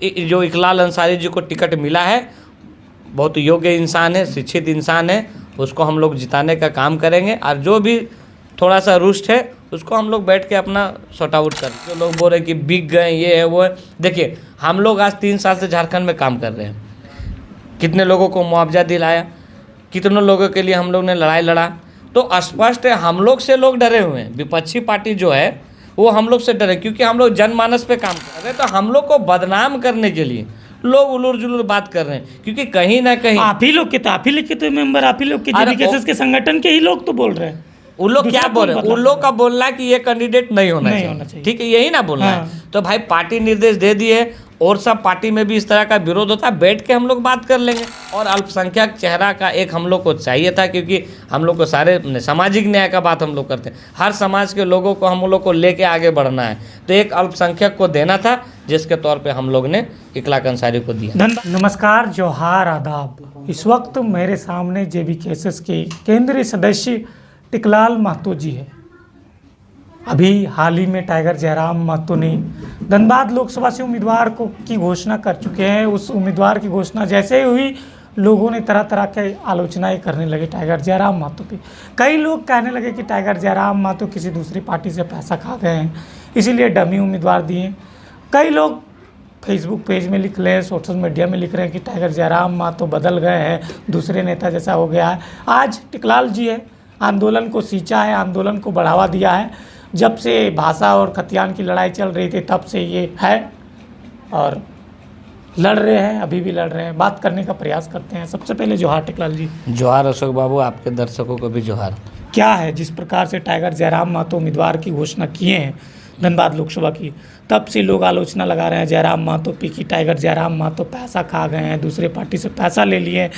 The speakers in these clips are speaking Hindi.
जो इकलाल अंसारी जी को टिकट मिला है, बहुत योग्य इंसान है, शिक्षित इंसान है, उसको हम लोग जिताने का काम करेंगे। और जो भी थोड़ा सा रुष्ट है उसको हम लोग बैठ के अपना सॉर्ट आउट कर। जो लोग बोल रहे हैं कि बिक गए, ये है वो है, देखिए हम लोग आज 3 साल से झारखंड में काम कर रहे हैं, कितने लोगों को मुआवजा दिलाया, कितनों लोगों के लिए हम लोग ने लड़ाई लड़ा। तो स्पष्ट है हम लोग से लोग डरे हुए हैं, विपक्षी पार्टी जो है वो हम लोग से डरे, क्योंकि हम लोग जनमानस पे काम कर रहे हैं। तो हम लोग को बदनाम करने के लिए लोग उलूर जुलूर बात कर रहे हैं, क्योंकि कहीं ना कहीं आप ही लोग के मेंबर, आप ही लोग के जेबीकेएसएस के संगठन के ही लोग तो बोल रहे हैं। उन लोग क्या बोल रहे हैं, उन लोग का बोलना है कि ये कैंडिडेट नहीं होना चाहिए, ठीक है, यही ना बोलना है। तो भाई पार्टी निर्देश दे दिए, और सब पार्टी में भी इस तरह का विरोध होता है, बैठ के हम लोग बात कर लेंगे। और अल्पसंख्यक चेहरा का एक हम लोग को चाहिए था, क्योंकि हम लोग को सारे सामाजिक न्याय का बात हम लोग करते हैं, हर समाज के लोगों को हम लोग को लेके आगे बढ़ना है। तो एक अल्पसंख्यक को देना था, जिसके तौर पे हम लोग ने इकलाल अंसारी को दिया। नमस्कार, जोहार, आदाब। इस वक्त मेरे सामने जेबीकेएसएस के केंद्रीय सदस्य टिकलाल महतो जी है। अभी हाल ही में टाइगर जयराम महतो ने धनबाद लोकसभा से उम्मीदवार की घोषणा कर चुके हैं। उस उम्मीदवार की घोषणा जैसे ही हुई, लोगों ने तरह तरह के आलोचनाएं करने लगे टाइगर जयराम महतो पे। कई लोग कहने लगे कि टाइगर जयराम महतो किसी दूसरी पार्टी से पैसा खा गए हैं, इसीलिए डमी उम्मीदवार दिए। कई लोग फेसबुक पेज में लिख रहे हैं, सोशल मीडिया में लिख रहे हैं कि टाइगर जयराम महतो बदल गए हैं, दूसरे नेता जैसा हो गया है। आज टिकलाल जी है, आंदोलन को सींचा है, आंदोलन को बढ़ावा दिया है। जब से भाषा और खतियान की लड़ाई चल रही थी तब से ये है, और लड़ रहे हैं, अभी भी लड़ रहे हैं। बात करने का प्रयास करते हैं। सबसे पहले जोहार टिकलाल जी। जोहार अशोक बाबू, आपके दर्शकों को भी जोहार। क्या है, जिस प्रकार से टाइगर जयराम महतो उम्मीदवार की घोषणा किए हैं धनबाद लोकसभा की, तब से लोग आलोचना लगा रहे हैं जयराम महतो पे कि टाइगर जयराम महतो पैसा खा गए हैं, दूसरे पार्टी से पैसा ले लिए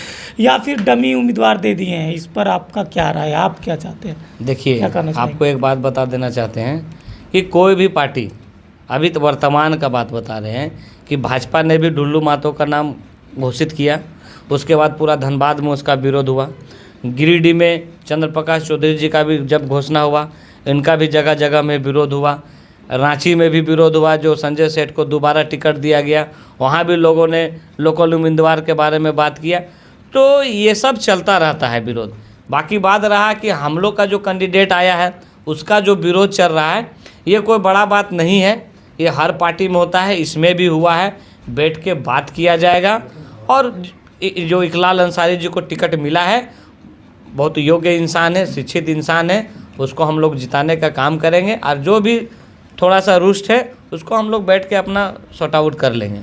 या फिर डमी उम्मीदवार दे दिए हैं। इस पर आपका क्या राय है, आप क्या चाहते हैं? देखिए, आपको एक बात बता देना चाहते हैं कि कोई भी पार्टी, अभी तो वर्तमान का बात बता रहे हैं कि भाजपा ने भी ढुल्लू महतो का नाम घोषित किया, उसके बाद पूरा धनबाद में उसका विरोध हुआ। गिरिडीह में चंद्र प्रकाश चौधरी जी का भी जब घोषणा हुआ, इनका भी जगह जगह में विरोध हुआ। रांची में भी विरोध हुआ, जो संजय सेठ को दोबारा टिकट दिया गया, वहाँ भी लोगों ने लोकल उम्मीदवार के बारे में बात किया। तो ये सब चलता रहता है विरोध। बाकी बात रहा कि हम लोग का जो कैंडिडेट आया है उसका जो विरोध चल रहा है, ये कोई बड़ा बात नहीं है, ये हर पार्टी में होता है, इसमें भी हुआ है। बैठ के बात किया जाएगा। और जो इकलाल अंसारी जी को टिकट मिला है, बहुत योग्य इंसान है, शिक्षित इंसान है, उसको हम लोग जिताने का काम करेंगे। और जो भी थोड़ा सा रुष्ट है उसको हम लोग बैठ के अपना सॉर्ट आउट कर लेंगे।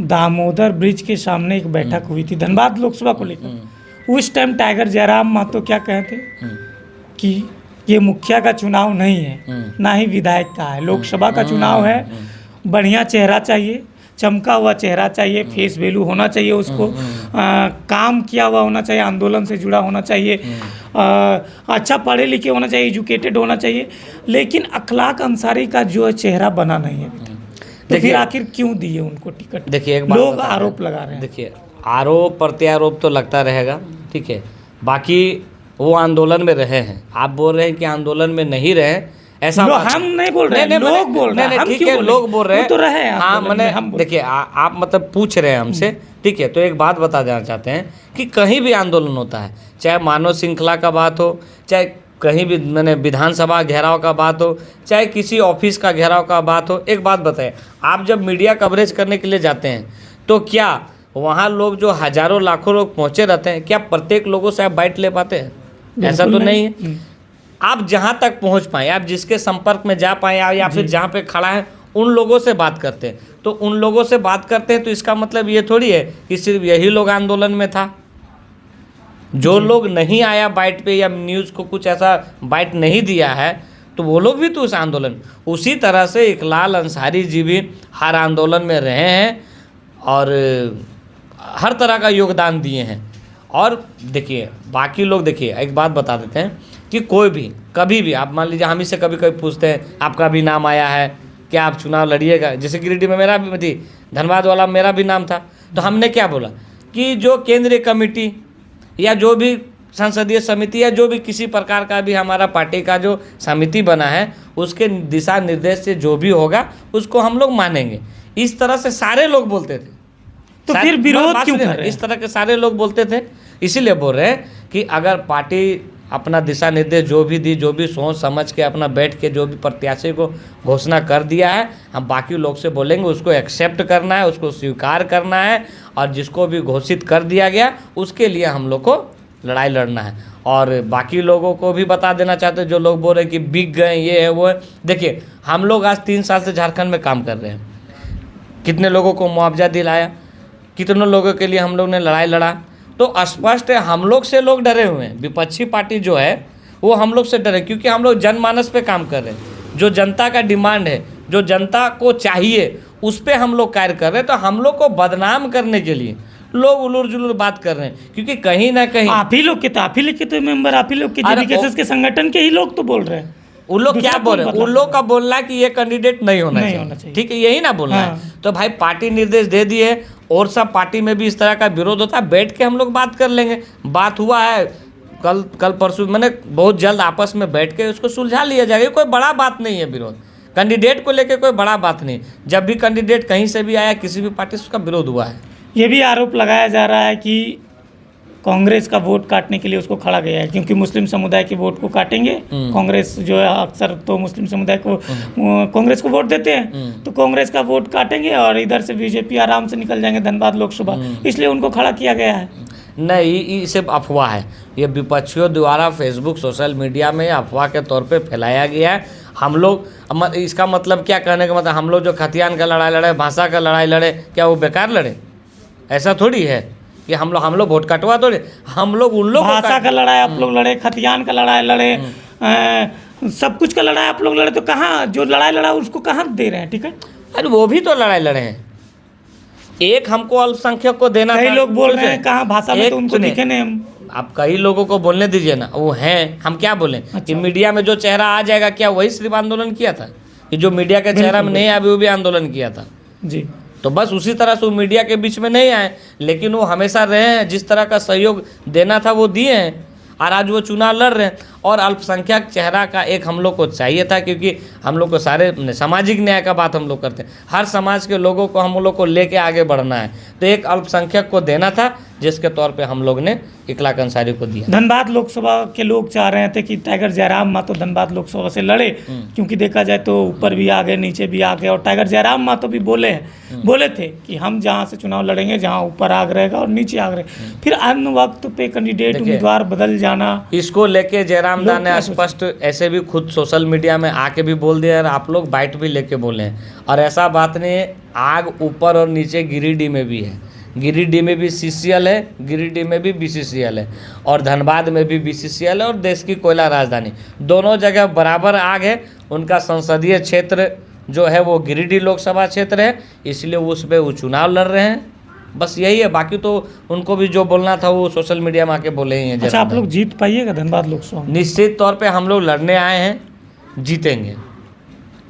दामोदर ब्रिज के सामने एक बैठक हुई थी धनबाद लोकसभा को लेकर। उस टाइम टाइगर जयराम महतो क्या कहते कि ये मुखिया का चुनाव नहीं है, ना ही विधायक का है, लोकसभा का चुनाव है, बढ़िया चेहरा चाहिए, चमका हुआ चेहरा चाहिए, फेस वैल्यू होना चाहिए उसको, काम किया हुआ होना चाहिए, आंदोलन से जुड़ा होना चाहिए, अच्छा पढ़े लिखे होना चाहिए, एजुकेटेड होना चाहिए। लेकिन इकलाल अंसारी का जो चेहरा बना नहीं है। तो फिर आखिर क्यों दिए उनको टिकट? देखिए, एक बात लोग आरोप लगा रहे हैं। देखिए, आरोप प्रत्यारोप तो लगता रहेगा, ठीक है। बाकी वो आंदोलन में रहे हैं, आप बोल रहे हैं कि आंदोलन में नहीं रहे, ऐसा हम नहीं बोल रहे हैं, लोग बोल रहे हैं। ठीक है, लोग बोल रहे हैं तो रहे हैं। हाँ, मैंने देखिए, आप मतलब पूछ रहे हैं हमसे, ठीक है। तो एक बात बता देना चाहते हैं कि कहीं भी आंदोलन होता है, चाहे मानव श्रृंखला का बात हो, चाहे कहीं भी मैंने विधानसभा घेराव का बात हो, चाहे किसी ऑफिस का घेराव का बात हो, एक बात बताएं, आप जब मीडिया कवरेज करने के लिए जाते हैं तो क्या वहाँ लोग जो हजारों लाखों लोग पहुँचे रहते हैं, क्या प्रत्येक लोगों से आप बाइट ले पाते हैं? ऐसा तो नहीं है। आप जहाँ तक पहुँच पाएँ, आप जिसके संपर्क में जा पाएँ, या फिर जहाँ पे खड़ा है उन लोगों से बात करते हैं। तो उन लोगों से बात करते हैं तो इसका मतलब ये थोड़ी है कि सिर्फ यही लोग आंदोलन में था। जो लोग नहीं आया बाइट पे, या न्यूज़ को कुछ ऐसा बाइट नहीं दिया है, तो वो लोग भी तो उस आंदोलन। उसी तरह से इकलाल अंसारी जी भी हर आंदोलन में रहे हैं और हर तरह का योगदान दिए हैं। और देखिए, बाकी लोग, देखिए एक बात बता देते हैं कि कोई भी कभी भी, आप मान लीजिए हम ही से कभी कभी पूछते हैं आपका भी नाम आया है क्या, आप चुनाव लड़िएगा? जैसे गिरिडीह में मेरा भी थी, धनबाद वाला मेरा भी नाम था, तो हमने क्या बोला कि जो केंद्रीय कमेटी या जो भी संसदीय समिति या जो भी किसी प्रकार का भी हमारा पार्टी का जो समिति बना है उसके दिशा निर्देश से जो भी होगा उसको हम लोग मानेंगे। इस तरह से सारे लोग बोलते थे। तो फिर विरोध क्यों कर रहे हैं? इस तरह के सारे लोग बोलते थे, इसीलिए बोल रहे हैं कि अगर पार्टी अपना दिशा निर्देश जो भी दी, जो भी सोच समझ के अपना बैठ के जो भी प्रत्याशी को घोषणा कर दिया है, हम बाकी लोग से बोलेंगे उसको एक्सेप्ट करना है, उसको स्वीकार करना है, और जिसको भी घोषित कर दिया गया उसके लिए हम लोग को लड़ाई लड़ना है। और बाकी लोगों को भी बता देना चाहते हैं जो लोग बोल रहे हैं कि बिक गए, ये है वो है। देखिए, हम लोग आज 3 साल से झारखंड में काम कर रहे हैं, कितने लोगों को मुआवजा दिलाया, कितनों लोगों के लिए हम लोग ने लड़ाई लड़ा। तो स्पष्ट है हम लोग से लोग डरे हुए हैं, विपक्षी पार्टी जो है वो हम लोग से डरे, क्योंकि हम लोग जनमानस पे काम कर रहे हैं। जो जनता का डिमांड है, जो जनता को चाहिए, उस पर हम लोग कार्य कर रहे हैं। तो हम लोग को बदनाम करने के लिए लोग उलूर जुलूर बात कर रहे हैं, क्योंकि कहीं ना कहीं आप ही लोग के मेंबर, आप ही लोग के जेबीकेएसएस के संगठन के ही लोग तो बोल रहे हैं। उन लोग क्या बोल रहे हैं? उन लोग का बोलना है कि ये कैंडिडेट नहीं होना चाहिए। चाहिए, ठीक है, यही ना बोलना हाँ। है। तो भाई पार्टी निर्देश दे दिए, और सब पार्टी में भी इस तरह का विरोध होता है, बैठ के हम लोग बात कर लेंगे। बात हुआ है कल परसों, मैंने बहुत जल्द आपस में बैठ के उसको सुलझा लिया जाएगा। कोई बड़ा बात नहीं है विरोध, कैंडिडेट को लेकर कोई बड़ा बात नहीं। जब भी कैंडिडेट कहीं से भी आया, किसी भी पार्टी से उसका विरोध हुआ है। ये भी आरोप लगाया जा रहा है कि कांग्रेस का वोट काटने के लिए उसको खड़ा गया है, क्योंकि मुस्लिम समुदाय के वोट को काटेंगे। कांग्रेस जो है अक्सर तो मुस्लिम समुदाय को कांग्रेस को वोट देते हैं, तो कांग्रेस का वोट काटेंगे और इधर से बीजेपी आराम से निकल जाएंगे धनबाद लोकसभा, इसलिए उनको खड़ा किया गया है। नहीं, ये सिर्फ अफवाह है, ये विपक्षियों द्वारा फेसबुक सोशल मीडिया में अफवाह के तौर पे फैलाया गया है। हम लोग, इसका मतलब क्या कहने का मतलब, हम लोग जो खतियान का लड़ाई लड़े, भाषा का लड़ाई लड़े, क्या वो बेकार लड़े? ऐसा थोड़ी है कि हम लोग वोट कटवा थोड़ी, हम लोग उन लोग भाषा का लड़ाई आप लोग लड़े, खतियान का लड़ाई लड़े, सब कुछ का लड़ाई आप लोग लड़े, तो कहाँ जो लड़ाई लड़ा उसको कहाँ दे रहे हैं टिकट? अरे वो भी तो लड़ाई लड़े हैं। एक हमको अल्पसंख्यक को देना, कई लोग बोल रहे हैं कहाँ भाषा में, तो उनको दिखे नहीं हम। आप कई लोगों को बोलने दीजिए ना, वो हैं, हम क्या बोलें? कि मीडिया में जो चेहरा आ जाएगा, क्या वही सिर्फ आंदोलन किया था? कि जो मीडिया के चेहरा में नहीं आया वो भी आंदोलन किया था जी। तो बस उसी तरह से वो मीडिया के बीच में नहीं आए, लेकिन वो हमेशा रहे हैं, जिस तरह का सहयोग देना था वो दिए हैं, और आज वो चुनाव लड़ रहे हैं। और अल्पसंख्यक चेहरा का एक हम लोग को चाहिए था, क्योंकि हम लोग को सारे सामाजिक न्याय का बात हम लोग करते हैं, हर समाज के लोगों को हम लोग को लेके आगे बढ़ना है, तो एक अल्पसंख्यक को देना था, जिसके तौर पे हम लोग ने इखलाक अंसारी को दिया। धनबाद लोकसभा के लोग चाह रहे थे कि टाइगर जयराम मातो धनबाद लोकसभा से लड़े, क्योंकि देखा जाए तो ऊपर भी आ गए, नीचे भी आ गए, और टाइगर जयराम मातो भी बोले थे कि हम जहाँ से चुनाव लड़ेंगे, जहाँ ऊपर आग रहेगा और नीचे आग रहेगा। फिर अन्य वक्त पे कैंडिडेट उम्मीदवार बदल जाना, इसको लेके जयराम दा ने स्पष्ट ऐसे भी खुद सोशल मीडिया में आके भी बोल दिया, और आप लोग बाइट भी लेके बोले हैं। और ऐसा बात नहीं है, आग ऊपर और नीचे गिरिडीह में भी है, गिरिडीह में भी CCL है, गिरिडीह में भी BCCL है, और धनबाद में भी BCCL है, और देश की कोयला राजधानी, दोनों जगह बराबर आग है। उनका संसदीय क्षेत्र जो है वो गिरिडीह लोकसभा क्षेत्र है, इसलिए उस पर वो चुनाव लड़ रहे हैं। बस यही है, बाकी तो उनको भी जो बोलना था वो सोशल मीडिया में आके बोले ही हैं। अच्छा, आप लोग जीत पाइएगा धनबाद लोकसभा? निश्चित तौर पे हम लोग लड़ने आए हैं, जीतेंगे।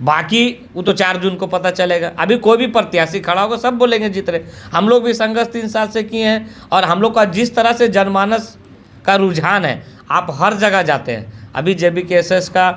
बाकी वो तो 4 जून को पता चलेगा। अभी कोई भी प्रत्याशी खड़ा होगा, सब बोलेंगे जीत रहे। हम लोग भी संघर्ष 3 साल से किए हैं, और हम लोग का जिस तरह से जनमानस का रुझान है, आप हर जगह जाते हैं, अभी जेबीकेएसएस का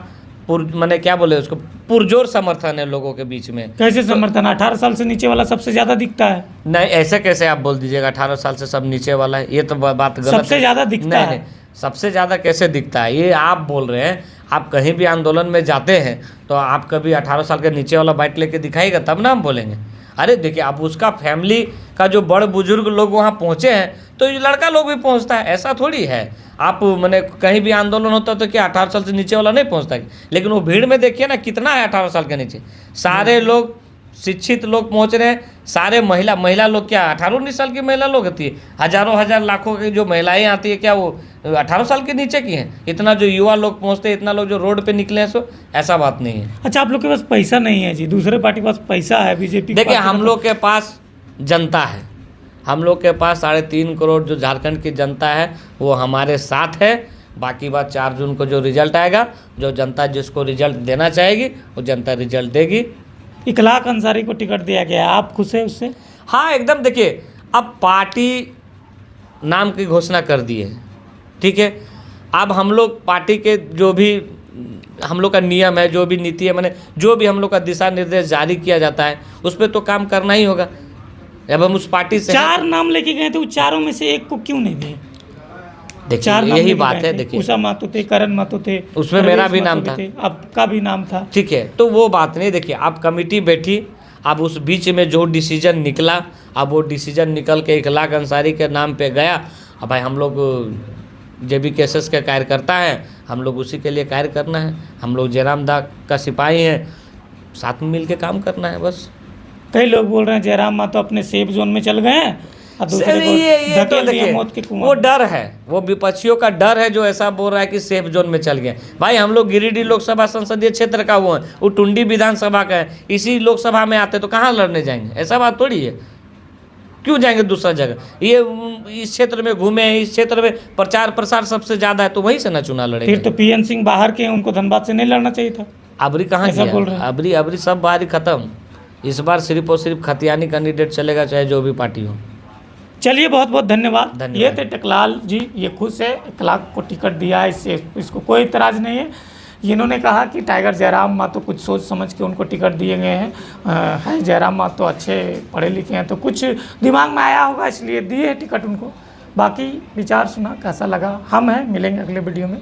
मैंने क्या बोले उसको, पुरजोर समर्थन है लोगों के बीच में। कैसे समर्थन? 18 साल से नीचे वाला सबसे ज़्यादा दिखता है। नहीं, ऐसे कैसे आप बोल दीजिएगा 18 साल से सब नीचे वाला है? ये तो बात गलत है। सबसे ज़्यादा दिखता है। सबसे ज़्यादा कैसे दिखता है, ये आप बोल रहे हैं। आप कहीं भी आंदोलन में जाते हैं तो आप कभी 18 साल के नीचे वाला बाइट लेके दिखाएगा, तब ना हम बोलेंगे। अरे देखिए, अब उसका फैमिली का जो बड़ बुजुर्ग लोग वहाँ पहुँचे हैं, तो ये लड़का लोग भी पहुँचता है, ऐसा थोड़ी है। आप मैंने कहीं भी आंदोलन होता है तो क्या 18 साल से नीचे वाला नहीं पहुँचता? लेकिन वो भीड़ में देखिए ना कितना है 18 साल के नीचे, सारे लोग शिक्षित लोग पहुंच रहे हैं, सारे महिला लोग, क्या 18-19 साल की महिला लोग होती है? हज़ारों लाखों की जो महिलाएं आती है, क्या वो 18 साल के नीचे की हैं? इतना जो युवा लोग पहुंचते हैं, इतना लोग जो रोड पे निकले हैं, सो ऐसा बात नहीं है। अच्छा, आप लोग के पास पैसा नहीं है जी, दूसरे पार्टी के पास पैसा है, बीजेपी। देखिए, हम लोग के पास जनता है, हम लोग के पास 3.5 करोड़ जो झारखंड की जनता है वो हमारे साथ है। बाकी बात 4 जून को जो रिजल्ट आएगा, जो जनता जिसको रिजल्ट देना चाहेगी वो जनता रिजल्ट देगी। इखलाक अंसारी को टिकट दिया गया है, आप खुश है उससे? हाँ, एकदम। देखिए, अब पार्टी नाम की घोषणा कर दी है, ठीक है। अब हम लोग पार्टी के जो भी हम लोग का नियम है, जो भी नीति है, मैंने जो भी हम लोग का दिशा निर्देश जारी किया जाता है उस पर तो काम करना ही होगा। अब हम उस पार्टी से 4 नाम लेके गए थे, वो चारों में से एक को क्यों नहीं दिए? देखिए 4 नाम यही लेके बात गए है। थे। देखिए उषा महतो थे, करण महतो थे, उसमें मेरा प्रवेश भी नाम महतो था। थे, आपका भी नाम था। ठीक है, तो वो बात नहीं। देखिए अब कमेटी बैठी, अब उस बीच में जो डिसीजन निकला, अब वो डिसीजन निकल के इखलाक अंसारी के नाम पे गया। अब भाई हम लोग JB केसेस के कार्यकर्ता हैं, हम लोग उसी के लिए कार्य करना है। हम लोग जयराम दा का सिपाही हैं, साथ में मिल के काम करना है बस। कई लोग बोल रहे हैं जयराम महतो अपने सेफ जोन में चल गए हैं और दूसरे को ये तो धकेल दिया देखिए मौत के कुआं वो में। डर है, वो विपक्षियों का डर है जो ऐसा बोल रहा है कि सेफ जोन में चल गए। भाई हम लोग गिरिडीह लोकसभा संसदीय क्षेत्र का वो है, वो टुंडी विधानसभा का है। इसी लोकसभा में आते तो कहाँ लड़ने जाएंगे? ऐसा बात थोड़ी है, क्यों जाएंगे दूसरा जगह? ये इस क्षेत्र में घूमे हैं, इस क्षेत्र में प्रचार प्रसार सबसे ज़्यादा है, तो वहीं से ना चुनाव लड़ेंगे। फिर तो PN सिंह बाहर के हैं, उनको धनबाद से नहीं लड़ना चाहिए था। अबरी कहाँ ऐसा बोल रहे किया? हैं। अबरी सब बार ही खत्म। इस बार सिर्फ और सिर्फ खतियानी कैंडिडेट चलेगा, चाहे जो भी पार्टी हो। चलिए बहुत बहुत धन्यवाद। धन्यवाद। ये थे टेकलाल जी, ये खुश है, इखलाक को टिकट दिया है, इससे इसको कोई इतराज़ नहीं है। इन्होंने कहा कि टाइगर जयराम महतो कुछ सोच समझ के उनको टिकट दिए गए हैं। है जयराम महतो अच्छे पढ़े लिखे हैं, तो कुछ दिमाग में आया होगा इसलिए दिए टिकट उनको। बाकी विचार सुना, कैसा लगा हम हैं, मिलेंगे अगले वीडियो में।